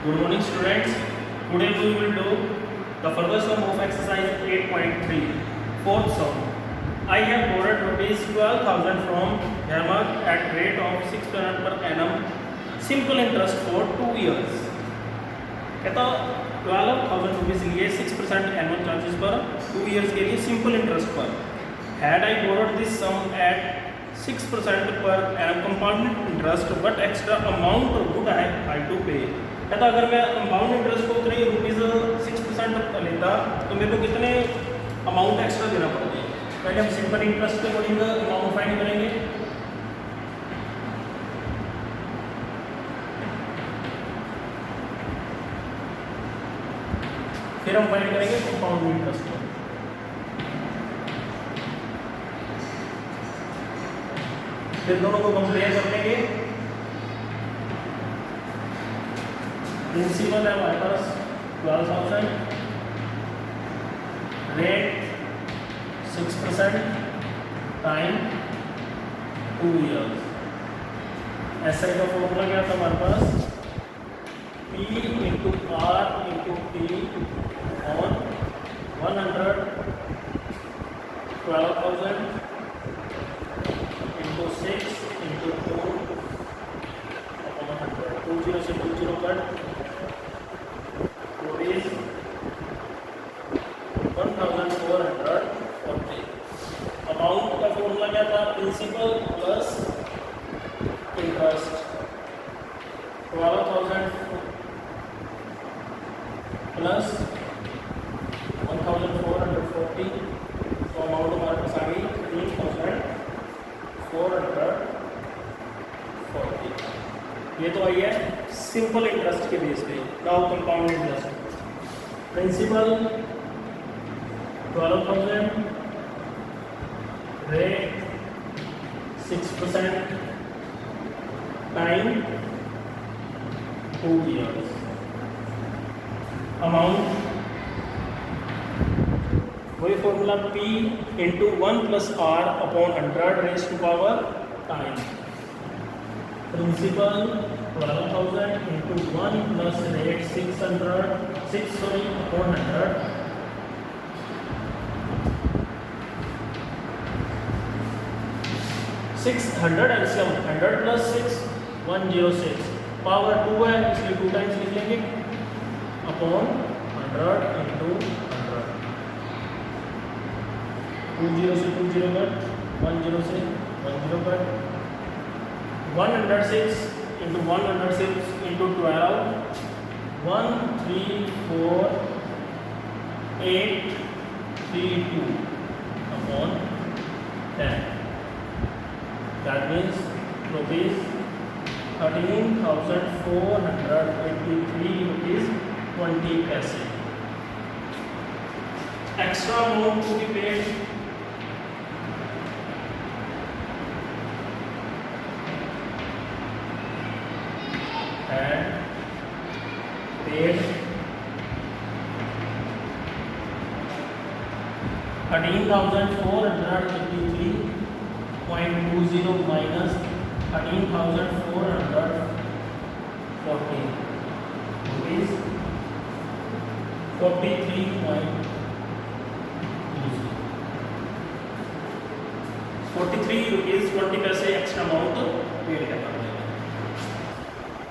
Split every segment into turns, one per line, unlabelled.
Good morning, students. Today we will do the further sum of exercise 8.3, fourth sum. I have borrowed rupees 12,000 from Hamad at rate of 6% per annum, simple interest for 2 years. कहता 12,000 rupees लिए 6% annual charges पर 2 years के लिए simple interest पर. Had I borrowed this sum at 6% per annum compound interest, what extra amount would I have to pay? कहता अगर मैं compound interest को उतने रुपीज़ 6% लेता तो मेरे को कितने अमाउंट एक्स्ट्रा देना पड़ता. पहले हम सिंपल इंटरेस्ट के अकॉर्डिंग अमाउंट फाइंड करेंगे. फिर हम फाइंड करेंगे कंपाउंड इंटरेस्ट को. फिर दोनों को कंपेयर कर लेंगे. प्रिंसिपल है हमारे पास 12,000, रेट 6% टाइम 2 years. एसआई का फॉर्मूला क्या था हमारे पास? P into R into T on 100 12,000 into 6 into 2 upon 100. 20 से 20 कट रुपीज 1,440. अमाउंट का फॉर्मूला क्या था? Principal plus interest. 12,000 प्लस 1,440. तो अमाउंट हमारे पास आ गई 3,440. ये तो आई है सिंपल इंटरेस्ट के बेस पे. Now compound interest. Principal 12,000, rate 6%, time 2 years. Amount वही formula P into 1 plus R upon 100 raise to power time. Principal 12,000 into 1 plus rate 6 upon 100 600 LCM 100 plus 6 106 power 2 है इसलिए 2 टाइम्स लिख लेंगे अपॉन 100 इंटू 100. 20 से 20 cut 10 से 10 cut 106 into 106 into 12 134,832 upon 10. That means rupees 13,483 rupees 20 paise. Extra amount to be paid. And paid 13,483.20 minus 13,440 rupees 43 rupees 20 पैसे extra amount paid करना पड़ेगा.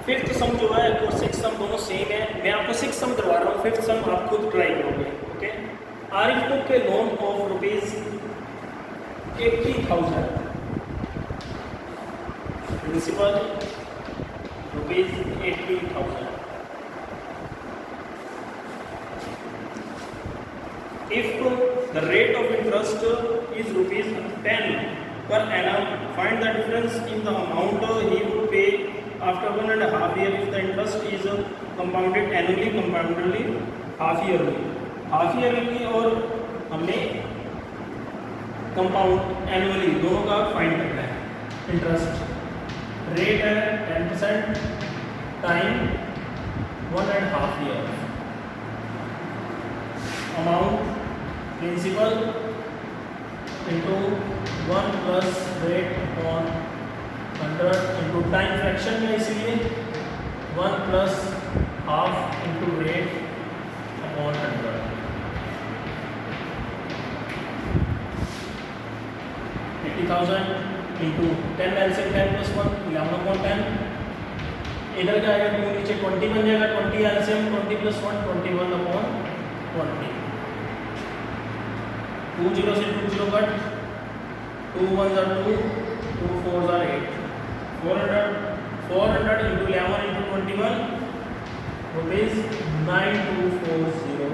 Fifth सम जो है और सिक्स सम दोनों सेम है. मैं आपको सिक्स सम करवा रहा हूँ, फिफ्थ सम आप खुद ट्राई करोगे. ओके. आरिफ को के loan of rupees 80,000. Principal rupees 80,000. If the rate of interest is rupees 10 per annum, find the difference in the amount he would pay after 1.5 years if the interest is compounded annually, compoundedly, half yearly. Half yearly और हमने compound annually दोनों का find करना है. Interest rate है 10%, time 1.5 year. Amount principal into 1 plus rate on 100 into time fraction में इसलिए 1 plus half into rate upon 100। 80,000 into 10 LCM 10 plus 1 11/10। इधर क्या आएगा 2 नीचे 20 बन जाएगा, 20 एलसीएम 20 प्लस 1 21/20। 2 0 से 2 0 cut, 2 1 are 2, 2 4 are 8। 400 into 11 into 21 rupees 9240।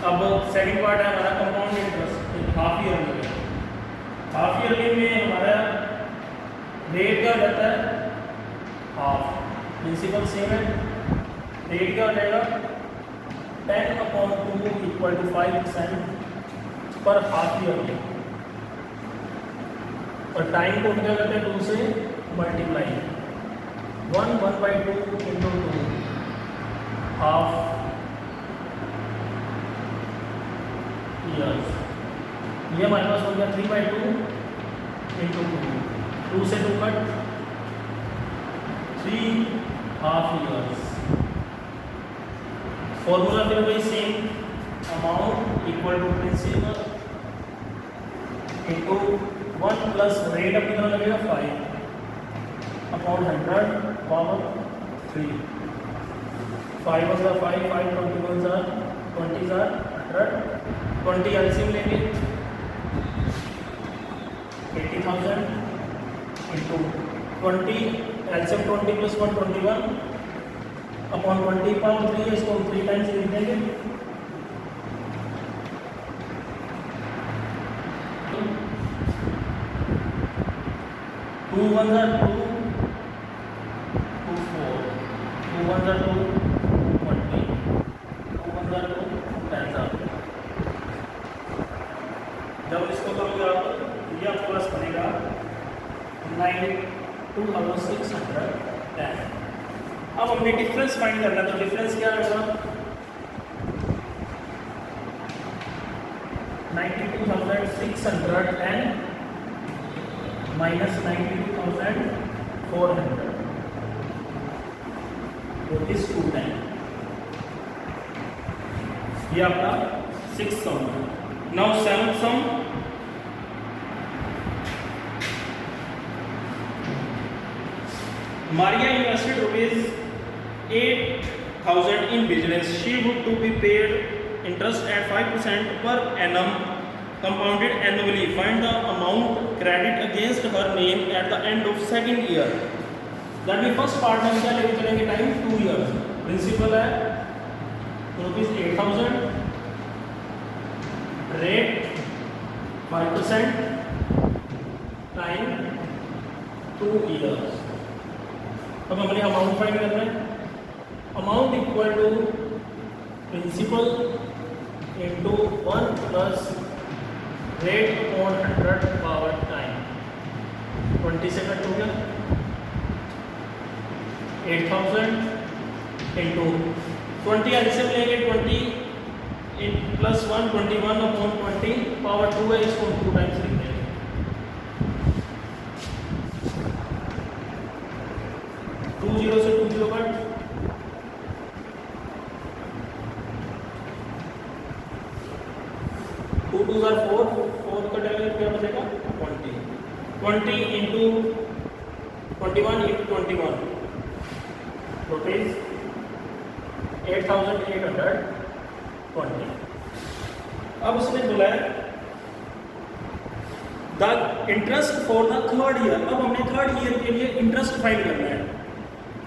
अब सेकंड पार्ट है हमारा कंपाउंड इंटरेस्ट हाफ ईयरली में। हाफ ईयरली में हमारा रेट क्या रहता है, हाफ, प्रिंसिपल सेम है, रेट क्या हो जाएगा 10/2 इक्वल टू 5% पर हाफ ईयरली, और टाइम को क्या करते हैं 2 से मल्टीप्लाई, 1/2 इंटू 2 हाफ ईयर्स। ये हमारे पास हो गया 3/2 इंटू 2 से 2 कट, 3 हाफ ईयर्स। फॉर्मूला फिर वही same, amount equal to principal into 1 plus rate अब कितना लगेगा 5/100 पावर 3। 5 1 5 5 21 20 100। 20 एलसीएम लेंगे 80,000 into 20 LCM 20 plus 1 21 upon 20 power 3 है, इसको हम 3 टाइम्स लिख देंगे। 2 1 are 2, 2 4, 2 1 are 2, 20, 2 1 are 2, 10। जब इसको करोगे आप ये आपके पास बनेगा 92,610। अब हमने डिफरेंस फाइंड करना है, तो डिफरेंस क्या होगा 92,610 माइनस 92,400 रुपीज 2 टाइम। ये आपका 6th सम है। Now 7th some, Maria invested rupees 8,000 in business. She would to be paid interest at 5% per annum compounded annually. Find the amount credit against her name at the end of second year. That means first part में क्या लेके चलेंगे time 2 years। Principal है rupees 8,000, rate 5% time 2 years। अब हमने amount find करना है, amount equal to principal into 1 plus rate upon 100 power time. 20 से कट हो गया, 8,000 इंटू 20 एलसीएम लेंगे 20 प्लस 1 21 अपॉन 20 पावर 2 है, इसको 2 टाइम्स लिख देंगे। 2 0 से 2 0 कट, 2 2 are 4, 4 का डायरेक्ट क्या बचेगा 20, 20 इंटू 21 इंटू 21 रुपीज 8,820। अब उसने बोला है the interest for the third year. अब हमने थर्ड ईयर के लिए इंटरेस्ट फाइंड करना है।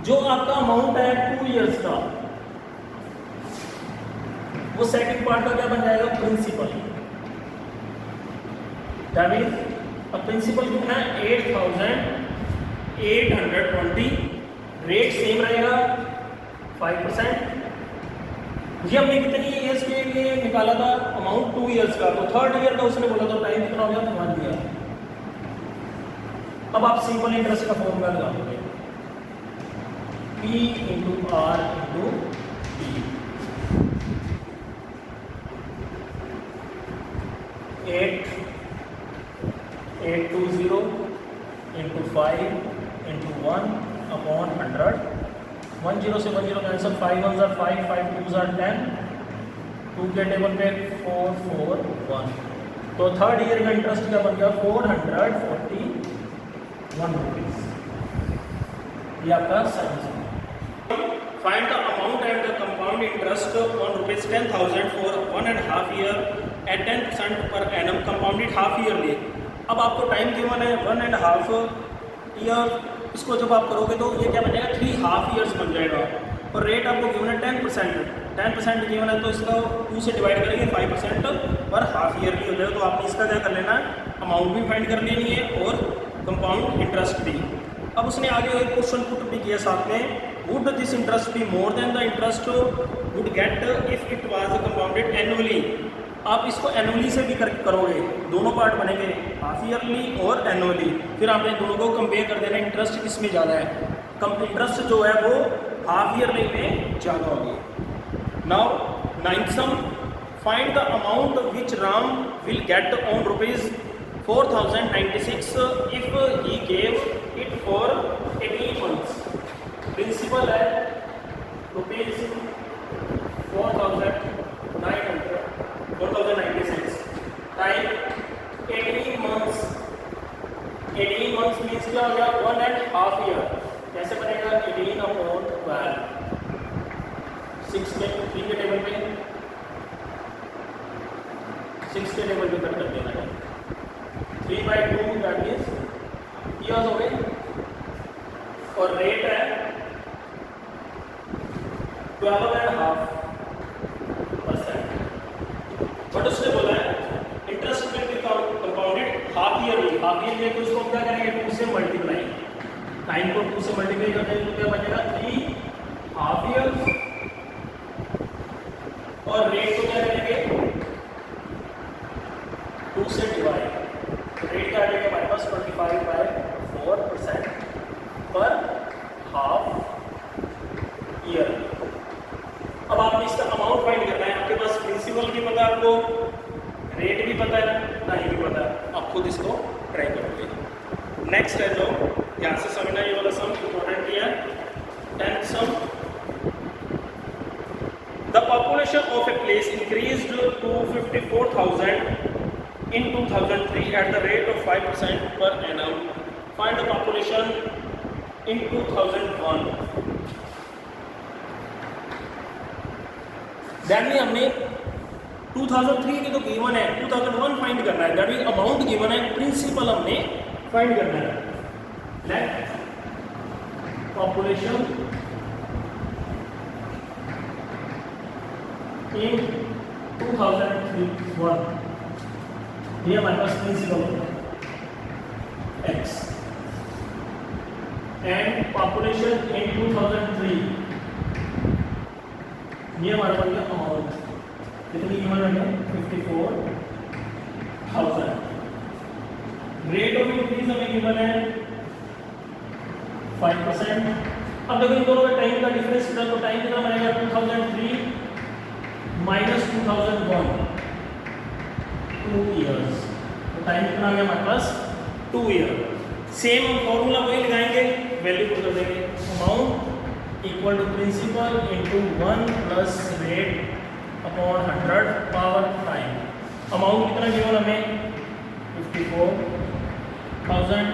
जो आपका अमाउंट है 2 इयर्स का, वो सेकंड पार्ट का क्या बन जाएगा प्रिंसिपल। दैट मींस अब प्रिंसिपल कितना है 8,820, रेट सेम रहेगा 5%। ये हमने कितनी ईयर्स के लिए निकाला था अमाउंट 2 इयर्स का, तो थर्ड ईयर का उसने बोला था टाइम कितना हो गया 1 ईयर। अब आप सिंपल इंटरेस्ट का फॉर्मूला लगा दोगे P into R into T. 8,820 into 5 into 1/100. 10 से 10 कैंसिल, 5 1 ज़ा 5, 5 2 ज़ा 10, 2 के टेबल पे 4 4 1. तो थर्ड ईयर का इंटरेस्ट क्या बन गया? 441 रुपीज़. ये आपका साइंस है. Find the amount and the compound interest on rupees 10,000 for 1.5 year at 10% per annum compounded half yearly. अब आपको टाइम गिवन है 1.5 ईयर. इसको जब आप करोगे तो ये क्या बनेगा? 3 हाफ ईयर्स बन जाएगा. और रेट आपको गिवन है 10% गिवन है, तो इसका 2 से डिवाइड करेंगे 5% पर हाफ ईयरली हो जाएगा. तो आपने इसका क्या कर लेना? अमाउंट भी फाइंड कर लेनी है और कंपाउंड इंटरेस्ट भी. अब उसने आगे एक क्वेश्चन पुट भी किया साथ में. Would this interest be more than the interest would get if it was compounded annually. आप इसको एनुअली से भी करोगे, दोनों पार्ट बनेंगे, हाफ ईयरली और एनुअली. फिर आपने दोनों को कंपेयर कर देना, इंटरेस्ट किस में ज़्यादा है. इंटरेस्ट जो है वो हाफ ईयरली में ज़्यादा होगी. Now 9th sum, find the amount which Ram will get on rupees 4096 if he gave it for 18 months. Principal है rupees 4096, time 18 months. 18 months means क्या हो गया? 1.5 year. कैसे बनेगा? 18/12. 6 के 3 के टेबल पे 6 के टेबल पे कट कर देना है. 3/2 दैट मीन्स ईयर्स हो गए. और रेट है 12.5%. बट उसने बोला है interest will be compounded half yearly. Half yearly तो उसको क्या करेंगे? 2 से मल्टीप्लाई. टाइम को 2 से मल्टीप्लाई करते हैं तो क्या बचेगा? 3 हाफ ईयर्स. और रेट को क्या करेंगे? 2 से डिवाइड. रेट क्या आ जाएगा हमारे पास? 25/4% पर हाफ ईयर. अब आपने इसका अमाउंट फाइंड करना है. आपके पास प्रिंसिपल भी पता है, आपको रेट भी पता है, टाइम भी पता है. आप खुद इसको ट्राई करोगे. नेक्स्ट है जो ध्यान से समझना, ये वाला सम इंपॉर्टेंट है. 10th sum, the population of a place increased to 54,000 in 2003 at the rate of 5% per annum. Find the population in 2001. That mean हमने 2003 की तो गिवन है, 2001 फाइंड करना है. दैट मीन अमाउंट गिवन है, प्रिंसिपल हमने फाइंड करना है. Let population in 2001. ये हमारे पास प्रिंसिपल होगा x एंड पॉपुलेशन इन 2003. ये हमारा बन गया अमाउंट. कितनी गिवन है? 54,000. रेट ऑफ इंक्रीज हमें गिवन है 5%. अब देखो इन दोनों का टाइम का डिफरेंस कितना, तो टाइम कितना बनेगा? 2003 माइनस 2001, 2 years. तो टाइम कितना आ गया हमारे पास? 2 year. सेम हम फॉर्मूला वही लगाएंगे, वैल्यू पुट कर देंगे. Amount equal to principal into 1 plus rate upon 100 power time. Amount कितना गिवन हमें? 54,000.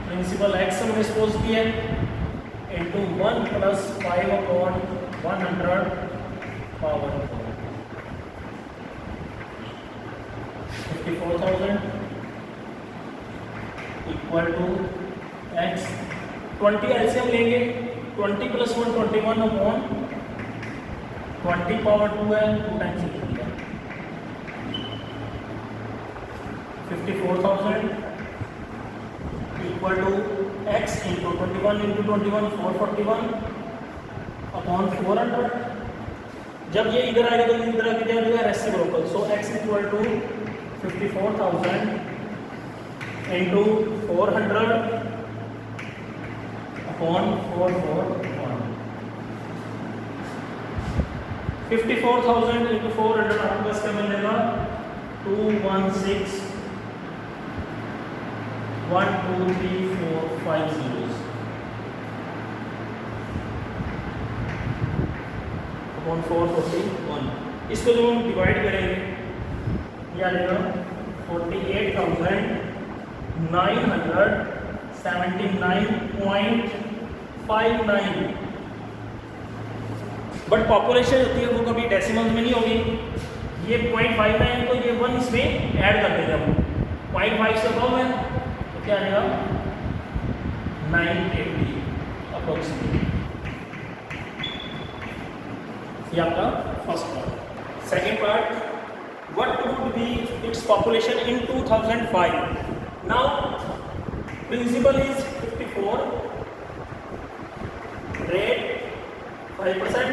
प्रिंसिपल एक्स हमने सपोज किया into 1 plus 5/100 power 54,000 equal to X. 20 LCM लेंगे. 20 + 1 21/20 पावर 2 है, 2 टाइम्स लिख दिया. 54,000 equal to X into 21 into 21 441/400. जब ये इधर आएगा तो इधर आके क्या हो जाएगा? Reciprocal. So X equal to 54,000 into 400/441. 54,000 into 400 आपके पास क्या मिलेगा? 216 1 2 3 4 5 zeros. अपॉन 441। इसको जब हम डिवाइड करेंगे या लेगा 48,979.59। बट पॉपुलेशन होती है वो कभी डेसिमल में नहीं होगी। ये 0.59 तो ये 1 इसमें ऐड कर देंगे हम। 0.5 से कम है तो क्या आएगा 980 अप्रोक्सीमेटली। ये आपका first part. Second part, what would be its population in 2005? Now principal is 54, rate 5%,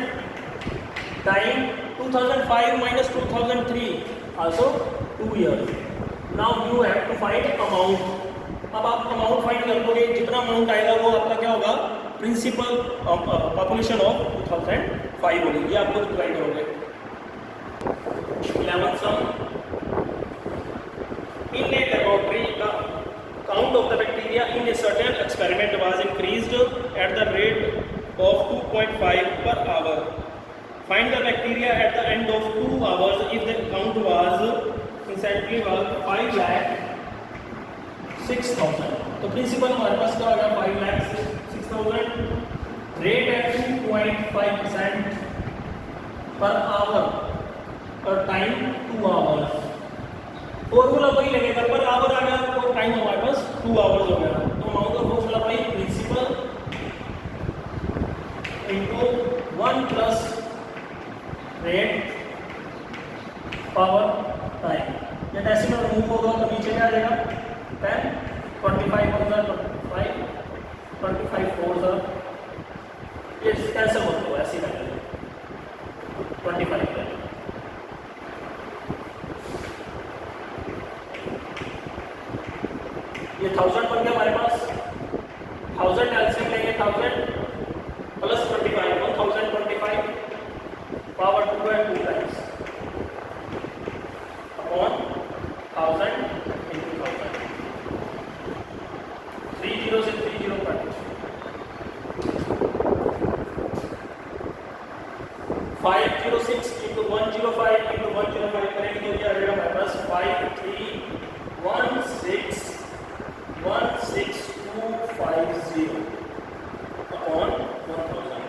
time 2005 minus 2003 also 2 years. Now you have to find amount. अब आप अमाउंट फाइंड कर लोगे, जितना अमाउंट आएगा वो आपका क्या होगा, प्रिंसिपल पॉपुलेशन ऑफ 2005 होगी। ये आपको डिवाइड करोगे। 11th sum, in a laboratory the count of the bacteria in a certain experiment was increased at the rate of 2.5 per hour. Find the bacteria at the end of 2 hours if the count was instantly was 5,06,000। तो principal हमारे पास क्या होगा 5,06,000, rate है 2.5% per hour और time 2 hours. Formula वही लगेगा, per hour आ गया और टाइम हमारे पास 2 आवर्स हो गया। तो अमाउंट का फॉर्मूला भाई principal into 1 plus rate power time. ये डेसिमल रिमूव होगा तो नीचे क्या आ जाएगा 10, 25 होगा 25, 25 4 सर ये कैसे होता है ऐसे कर 25 ये 1000 बन गया हमारे पास। 1000 एलसीएम लेंगे 1000 प्लस 25 1025 पावर 2 है 2 टाइम्स अपॉन 1000 into 1000। 30 से 30 कट 506 into 105 into 105 करेंगे तो क्या आएगा हमारे पास 5316250 अपॉन 1000।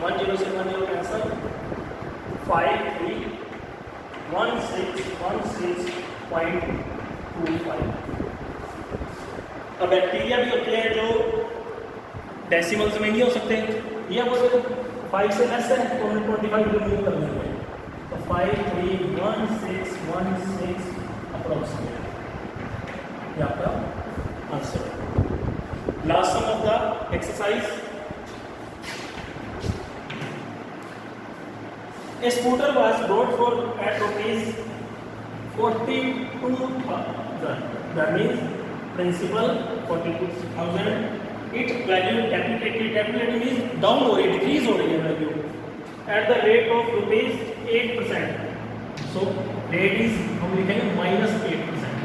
10 से 10 कैंसल 531616.25। अब बैक्टीरिया भी होते हैं जो डेसिमल्स में नहीं हो सकते, ये बोलते 5 से लेस है तो हमें 25 रिमूव कर देंगे तो 531616 अप्रोक्सीमेट ये आपका answer. Last sum of the exercise, a scooter was bought for at rupees 42,000, that means principal 42,000, its value depreciated means down हो रही है, decrease हो रही है value at the rate of rupees 8%। so rate is हम लिखेंगे -8%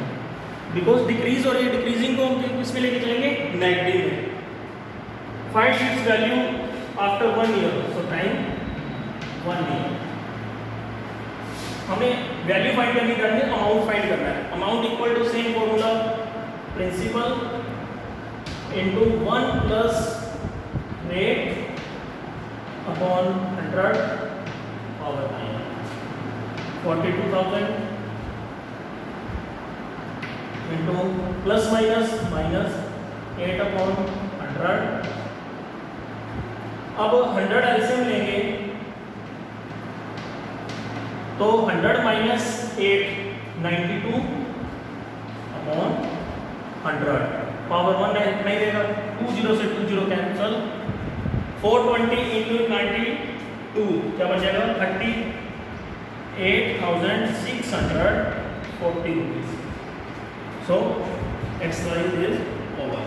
because decrease हो रही है, decreasing को हम किसमें लेके चलेंगे नेगेटिव में। find its value after 1 year, so time 1 year। हमें वैल्यू फाइंड करनी है, अमाउंट फाइंड करना है। Amount equal to same formula principal into 1 plus rate upon 100 power 9 42,000 into plus minus 8 upon 100। अब 100 एलसीएम लेंगे तो 100 माइनस 8 92 अपॉन 100 पावर 1 नहीं देगा 20 से 20 कैंसल 420 इंटू 92 क्या बच जाएगा 38,640 rupees. So exercise is over.